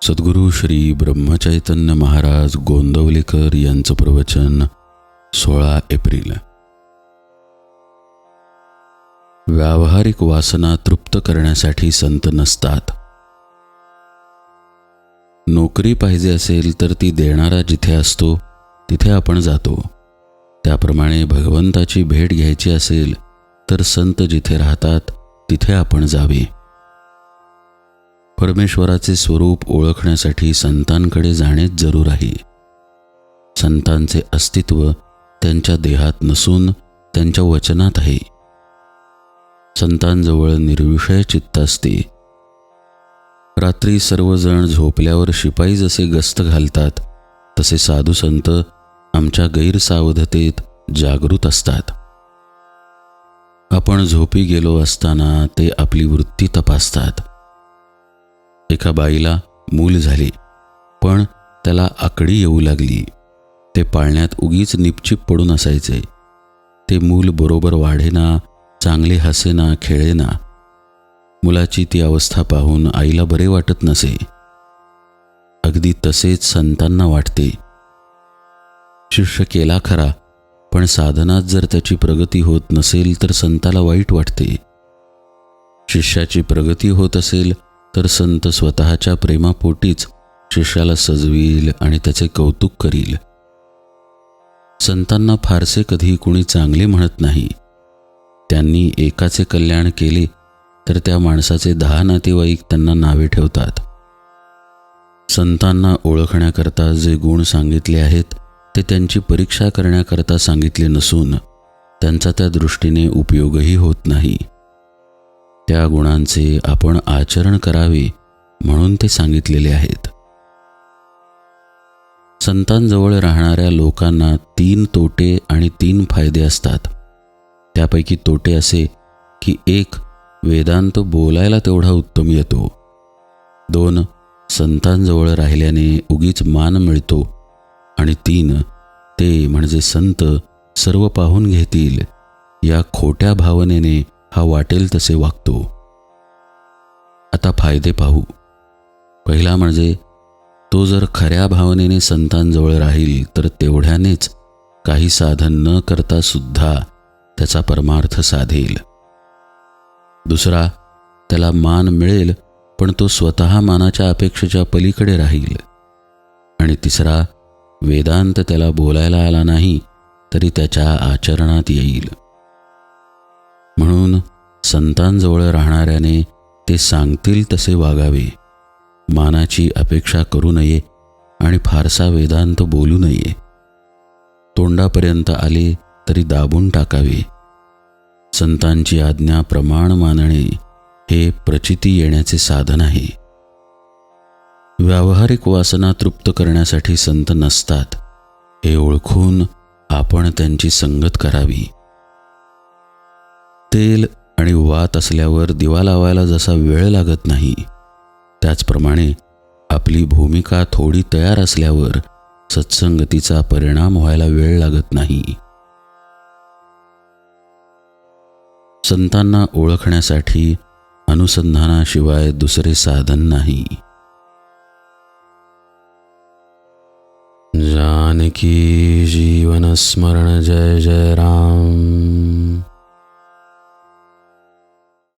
सद्गुरू श्री ब्रह्मचैतन्य महाराज गोंदवलेकर यांचं प्रवचन 16 एप्रिल. व्यावहारिक वासना तृप्त करण्यासाठी संत नसतात. नोकरी पाहिजे असेल तर ती देणारा जिथे असतो तिथे आपण जातो. त्याप्रमाणे भगवंताची भेट घ्यायची असेल तर संत जिथे राहतात तिथे आपण जावे. परमेश्वराचे स्वरूप ओळखण्यासाठी संतांकडे जाणेच जरूर आहे. संतांचे अस्तित्व त्यांच्या देहात नसून त्यांच्या वचनात आहे. संतांजवळ निर्विषय चित्त असते. रात्री सर्वजण झोपल्यावर शिपाई जसे गस्त घालतात तसे साधू संत आमच्या गैरसावधतेत जागृत असतात. आपण झोपी गेलो असताना ते आपली वृत्ती तपासतात. एका बाईला मूल झाले, पण त्याला आकडी येऊ लागली. ते पाळण्यात उगीच निपचिप पडून असायचे. ते मूल बरोबर वाढेना, चांगले हसेना, खेळेना. मुलाची ती अवस्था पाहून आईला बरे वाटत नसे. अगदी तसेच संतांना वाटते. शिष्य केला खरा, पण साधनात जर त्याची प्रगती होत नसेल तर संताला वाईट वाटते. शिष्याची प्रगती होत असेल तर संत स्वतःच्या प्रेमापोटीच शिष्याला सजवील आणि त्याचे कौतुक करील. संतांना फारसे कधी कुणी चांगले म्हणत नाही. त्यांनी एकाचे कल्याण केले तर त्या माणसाचे 10 नातेवाईक त्यांना नावे ठेवतात. संतांना ओळखण्याकरता जे गुण सांगितले आहेत ते त्यांची परीक्षा करण्याकरता सांगितले नसून त्यांचा त्या दृष्टीने उपयोगही होत नाही. त्या गुणांचे आपण आचरण करावे म्हणून ते सांगितलेले आहेत. संतांजवळ राहणाऱ्या लोकांना 3 तोटे आणि 3 फायदे असतात. त्यापैकी तोटे असे की 1. वेदांत बोलायला तेवढा उत्तम येतो. 2. संतांजवळ राहिल्याने उगीच मान मिळतो. आणि 3. ते म्हणजे संत सर्व पाहून घेतील या खोट्या भावनेने हा वाटेल तसे वागतो. आता फायदे पाहू. पहिला म्हणजे तो जर खऱ्या भावनेने संतांजवळ राहील तर तेवढ्यानेच काही साधन न करता सुद्धा त्याचा परमार्थ साधेल. दुसरा, त्याला मान मिळेल पण तो स्वतः मानाच्या अपेक्षेच्या पलीकडे राहील. आणि तिसरा, वेदांत त्याला बोलायला आला नाही तरी त्याच्या आचरणात येईल. म्हणून संतांजवळ राहणाऱ्याने ते सांगतील तसे वागावे. मानाची अपेक्षा करू नये आणि फारसा वेदांत बोलू नये. तोंडापर्यंत आले तरी दाबून टाकावे. संतांची आज्ञा प्रमाण मानणे हे प्रचिती येण्याचे साधन आहे. व्यावहारिक वासना तृप्त करण्यासाठी संत नसतात हे ओळखून आपण त्यांची संगत करावी. तेल आणि वात असल्यावर दिवा लावायला जसा वेळ लागत नाही, त्याचप्रमाणे आपली भूमिका थोडी तयार असल्यावर सत्संगतीचा परिणाम व्हायला वेळ लागत नाही. संतांना ओळखण्यासाठी अनुसंधानाशिवाय दुसरे साधन नाही. जानकी जीवन स्मरण जय जय राम.